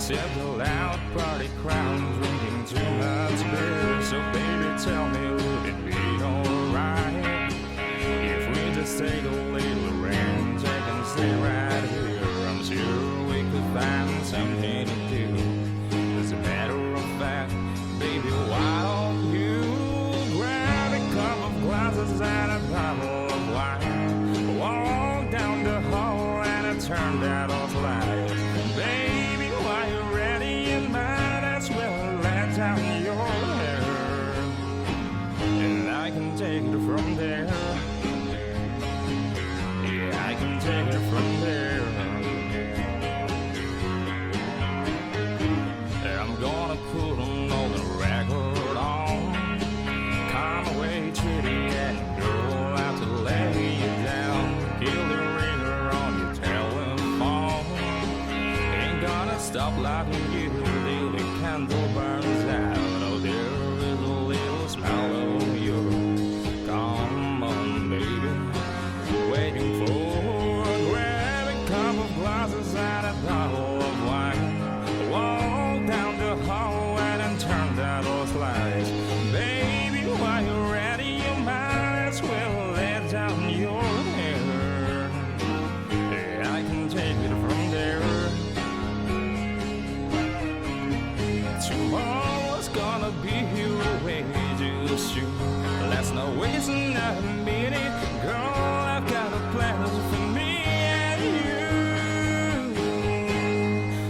Except the loud party crowd drinking too much beer. So baby, tell me, would it be alright if we just take a little range? I can stay right here. I'm sure we could find something to do. As a matter of fact, baby, why don't you grab a cup of glasses and a bottle of wine? Walk down the hall and I turn that off light. Baby, while you're ready, you might as well let down your hair, and I can take it from there. Yeah, I can take it from there. I'm gonna put another record on. Come away, treaty, and girl, I have to lay you down. Kill the ringer on your telephone. Ain't gonna stop loving you till the candle burns out. Oh, there is a little smell of you. Come on, baby, waiting for grab a cup of glasses and a bottle of wine. Walk down the hall and turn that off light. Baby, while you're ready, you might as well let down your hair. Yeah, I can take it from there. Tomorrow's gonna be here way too soon. Let's not waste another minute. Girl, I've got a plan for me and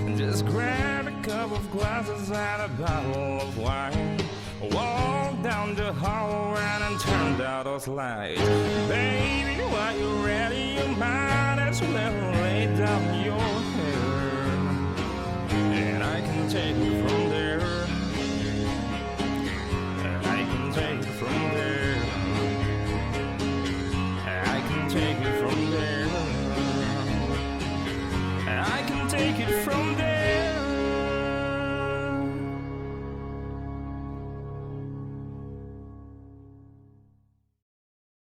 you. Just grab a cup of glasses and a bottle of wine. Walk down the hall and turn out those lights. Baby, while you're ready, you might as well lay down your hair, and I can take it from